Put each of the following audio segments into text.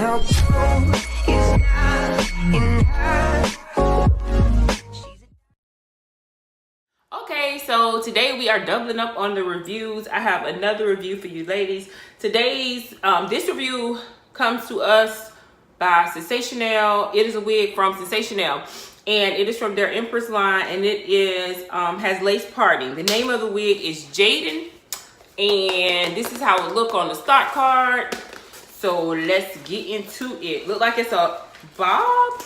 Now gold is not enough. Okay, so today we are doubling up on the reviews. I have another review for you ladies. Today's this review comes to us by Sensationnel. It is a wig from Sensationnel, and it is from their Empress line, and it is has lace parting. The name of the wig is Jaden, and this is how it look on the stock card. So let's get into it. Look like it's a bob.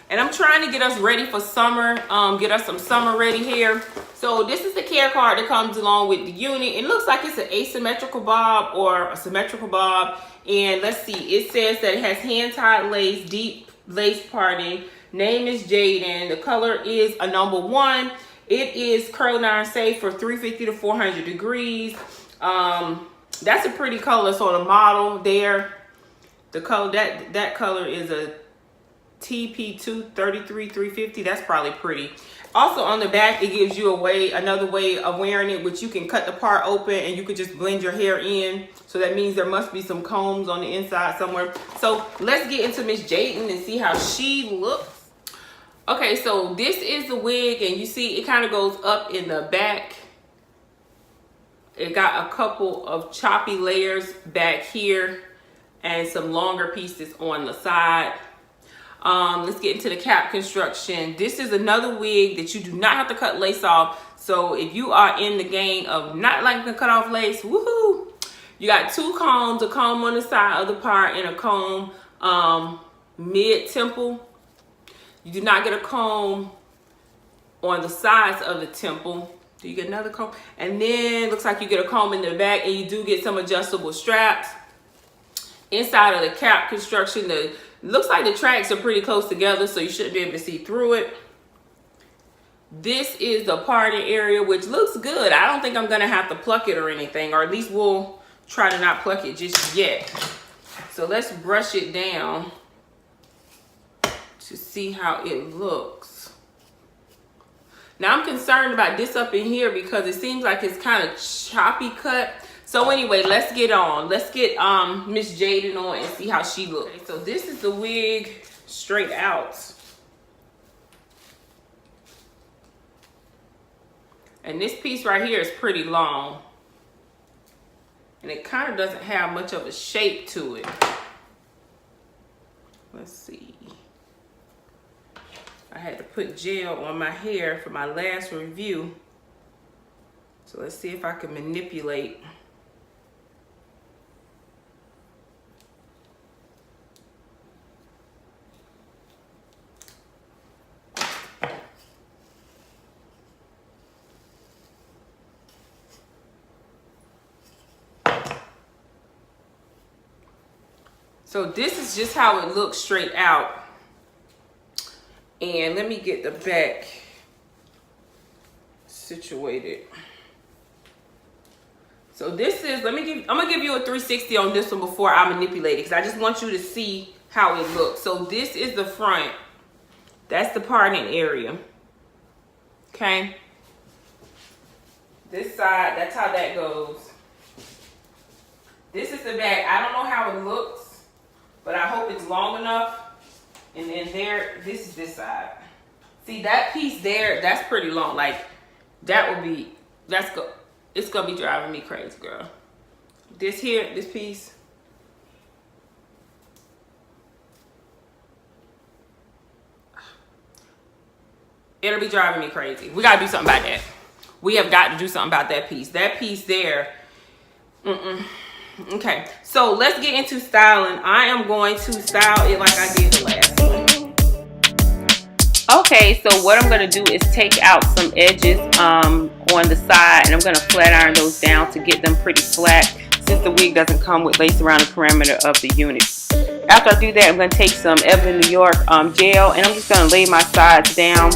And I'm trying to get us ready for summer, get us some summer ready hair. So this is the care card that comes along with the unit. It looks like it's an asymmetrical bob or a symmetrical bob. And let's see, it says that it has hand-tied lace, deep lace parting. Name is Jaden. The color is a number 1. It is curling iron safe for 350 to 400 degrees. That's a pretty color. So the model there, the color, that color is a TP2 33-350. That's probably pretty. Also on the back, it gives you another way of wearing it, which you can cut the part open and you could just blend your hair in. So that means there must be some combs on the inside somewhere. So let's get into Miss Jaden and see how she looks. Okay, so this is the wig, and you see it kind of goes up in the back. It got a couple of choppy layers back here and some longer pieces on the side. Let's get into the cap construction. This is another wig that you do not have to cut lace off. So if you are in the game of not liking to cut off lace, woohoo! You got 2 combs, a comb on the side of the part and a comb mid-temple. You do not get a comb on the sides of the temple. Do you get another comb? And then looks like you get a comb in the back, and you do get some adjustable straps. Inside of the cap construction, looks like the tracks are pretty close together, so you shouldn't be able to see through it. This is the parting area, which looks good. I don't think I'm gonna have to pluck it or anything, or at least we'll try to not pluck it just yet. So let's brush it down to see how it looks. Now I'm concerned about this up in here because it seems like it's kind of choppy cut. So anyway, let's get on. Let's get Miss Jaden on and see how she looks. Okay, so this is the wig straight out. And this piece right here is pretty long. And it kind of doesn't have much of a shape to it. Let's see. I had to put gel on my hair for my last review. So let's see if I can manipulate. So this is just how it looks straight out. And let me get the back situated. So this is, I'm gonna give you a 360 on this one before I manipulate it, because I just want you to see how it looks. So this is the front. That's the parting area. Okay. This side, that's how that goes. This is the back. I don't know how it looks, but I hope it's long enough. And then there, this is this side. See that piece there, that's pretty long. Like that would be, it's gonna be driving me crazy, girl. This here, this piece. It'll be driving me crazy. We gotta do something about that. We have got to do something about that piece. That piece there, Okay, so let's get into styling. I am going to style it like I did the last one. Okay, so what I'm going to do is take out some edges on the side, and I'm going to flat iron those down to get them pretty flat, since the wig doesn't come with lace around the perimeter of the unit. After I do that, I'm going to take some Evelyn New York gel, and I'm just going to lay my sides down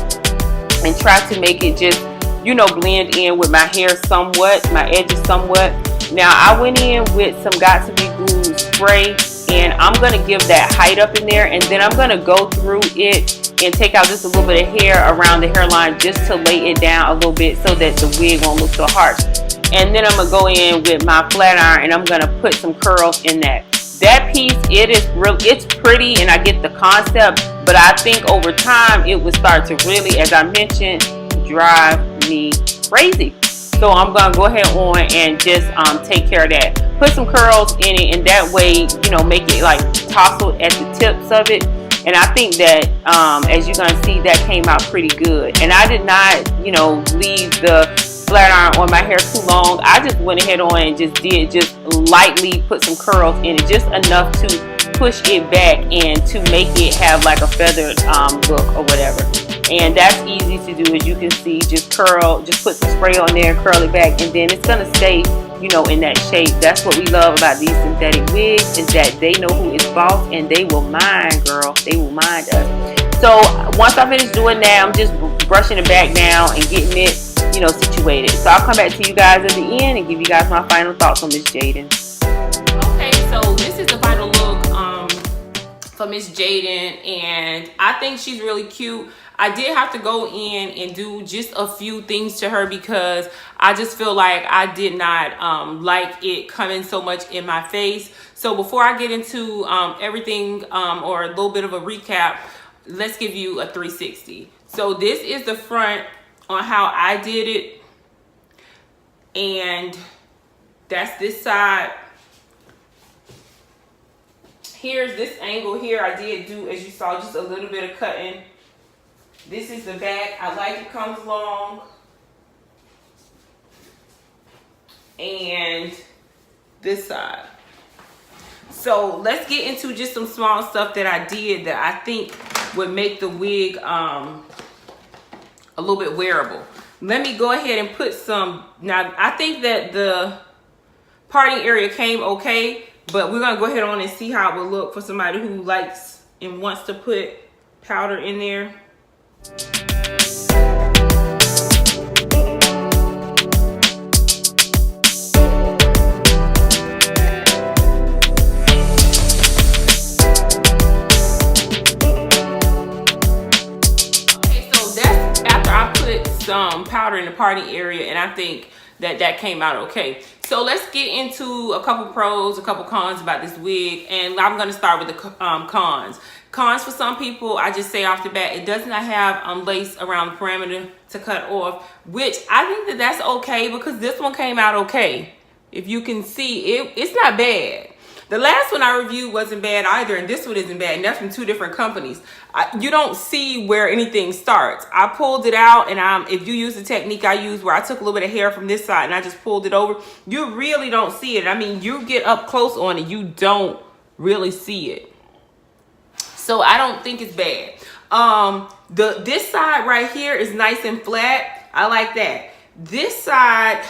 and try to make it just, you know, blend in with my hair somewhat, my edges somewhat. Now I went in with some Got To Be Glue spray, and I'm going to give that height up in there, and then I'm going to go through it and take out just a little bit of hair around the hairline just to lay it down a little bit so that the wig won't look so harsh. And then I'm going to go in with my flat iron, and I'm going to put some curls in that. that piece, it's pretty and I get the concept, but I think over time it would start to really, as I mentioned, drive me crazy. So I'm gonna go ahead on and just take care of that. Put some curls in it, and that way, you know, make it like tousled at the tips of it. And I think that as you're gonna see, that came out pretty good. And I did not, you know, leave the flat iron on my hair too long. I just went ahead on and just lightly put some curls in it, just enough to push it back and to make it have like a feathered look or whatever. And that's easy to do, as you can see. Just put some spray on there, curl it back, and then it's gonna stay, you know, in that shape. That's what we love about these synthetic wigs, is that they know who is boss, and they will mind, girl. They will mind us. So once I finish doing that, I'm just brushing it back now and getting it, you know, situated. So I'll come back to you guys at the end and give you guys my final thoughts on Miss Jaden. Okay, so this is the final look for Miss Jaden, and I think she's really cute. I did have to go in and do just a few things to her because I just feel like I did not like it coming so much in my face. So before I get into everything or a little bit of a recap, let's give you a 360. So this is the front on how I did it, and that's this side. Here's this angle here. I did do, as you saw, just a little bit of cutting. This is the back. I like it comes long. And this side. So let's get into just some small stuff that I did that I think would make the wig a little bit wearable. Let me go ahead and put some. Now, I think that the parting area came okay, but we're going to go ahead on and see how it will look for somebody who likes and wants to put powder in there. Some powder in the party area, and I think that came out okay. So let's get into a couple pros, a couple cons about this wig, and I'm going to start with the cons. Cons for some people, I just say off the bat, it does not have lace around the perimeter to cut off, which I think that's okay because this one came out okay. If you can see, it's not bad. The last one I reviewed wasn't bad either, and this one isn't bad, and that's from two different companies. You don't see where anything starts. I pulled it out, and if you use the technique I use where I took a little bit of hair from this side and I just pulled it over, you really don't see it. I mean, you get up close on it, you don't really see it. So I don't think it's bad. This side right here is nice and flat. I like that. This side...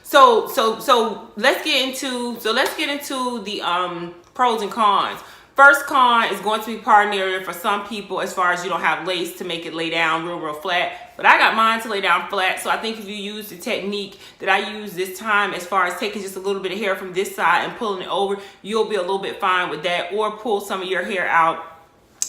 So let's get into the pros and cons. First con is going to be parting area for some people, as far as you don't have lace to make it lay down real flat. But I got mine to lay down flat, so I think if you use the technique that I use this time, as far as taking just a little bit of hair from this side and pulling it over, you'll be a little bit fine with that. Or pull some of your hair out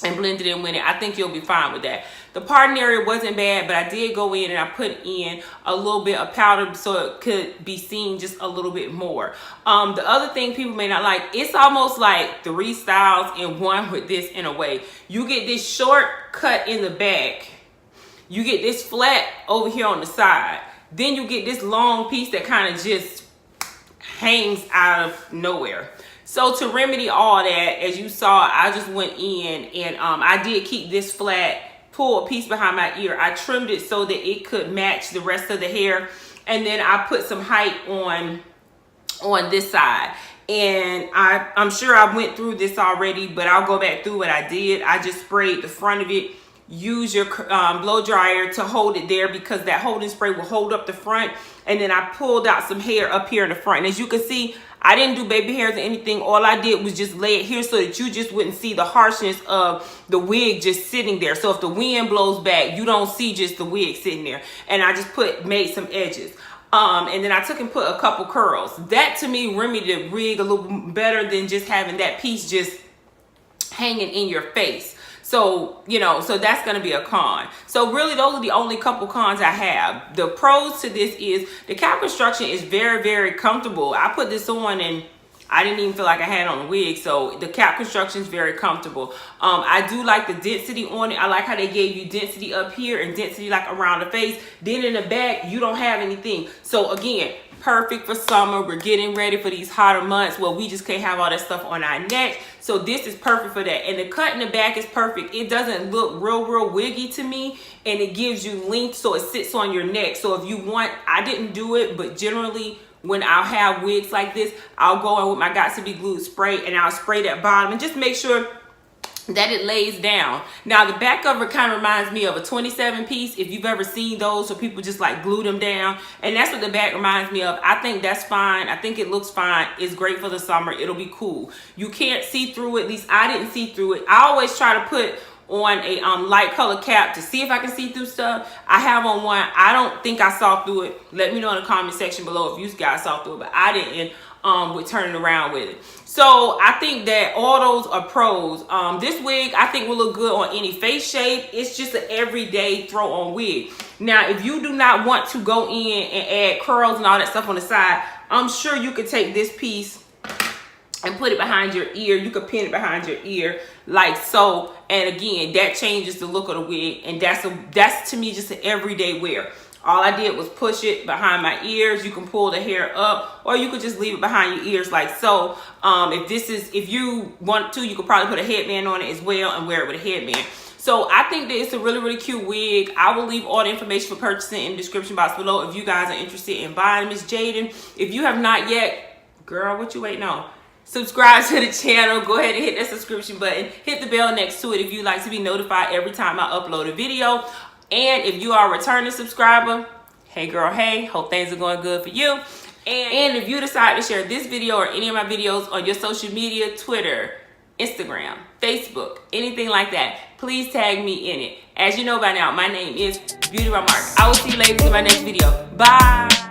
and blend it in with it. I think you'll be fine with that. The parting area wasn't bad, but I did go in and I put in a little bit of powder so it could be seen just a little bit more. The other thing people may not like, it's almost like 3 styles in one with this in a way. You get this short cut in the back. You get this flat over here on the side. Then you get this long piece that kind of just hangs out of nowhere. So to remedy all that, as you saw, I just went in and I did keep this flat, pull a piece behind my ear. I trimmed it so that it could match the rest of the hair. And then I put some height on this side. And I'm sure I went through this already, but I'll go back through what I did. I just sprayed the front of it. Use your blow dryer to hold it there because that holding spray will hold up the front. And then I pulled out some hair up here in the front. And as you can see, I didn't do baby hairs or anything. All I did was just lay it here so that you just wouldn't see the harshness of the wig just sitting there. So if the wind blows back, you don't see just the wig sitting there. And I just made some edges. And then I took and put a couple curls. That to me remedied the wig a little better than just having that piece just hanging in your face. So, you know, so that's going to be a con. So really, those are the only couple cons I have. The pros to this is the cap construction is very, very comfortable. I put this on and I didn't even feel like I had on a wig. So the cap construction is very comfortable. I do like the density on it. I like how they gave you density up here and density like around the face. Then in the back, you don't have anything. So again, perfect for summer. We're getting ready for these hotter months where we just can't have all that stuff on our neck. So this is perfect for that. And the cut in the back is perfect. It doesn't look real wiggy to me, and it gives you length so it sits on your neck. So if you want, I didn't do it, but generally when I'll have wigs like this, I'll go in with my Got To Be Glued spray and I'll spray that bottom and just make sure that it lays down. Now the back of it kind of reminds me of a 27 piece, if you've ever seen those, so people just like glue them down, and that's what the back reminds me of. I think that's fine. I think it looks fine. It's great for the summer. It'll be cool. You can't see through it. At least I didn't see through it. I always try to put on a light color cap to see if I can see through stuff. I have on one. I don't think I saw through it. Let me know in the comment section below if you guys saw through it, but I didn't with turning around with it. So I think that all those are pros. This wig I think will look good on any face shape. It's just an everyday throw on wig. Now if you do not want to go in and add curls and all that stuff on the side, I'm sure you could take this piece and put it behind your ear. You could pin it behind your ear like so, and again that changes the look of the wig, and that's to me just an everyday wear. All I did was push it behind my ears. You can pull the hair up, or you could just leave it behind your ears like so. If you want to, you could probably put a headband on it as well and wear it with a headband. So I think that it's a really cute wig. I will leave all the information for purchasing in the description box below if you guys are interested in buying Miss Jaden. If you have not yet, girl, what you waiting on? Subscribe to the channel. Go ahead and hit that subscription button. Hit the bell next to it if you'd like to be notified every time I upload a video. And if you are a returning subscriber, hey girl, hey, hope things are going good for you. And if you decide to share this video or any of my videos on your social media, Twitter, Instagram, Facebook, anything like that, please tag me in it. As you know by now, my name is Beauty by Mark. I will see you ladies in my next video. Bye.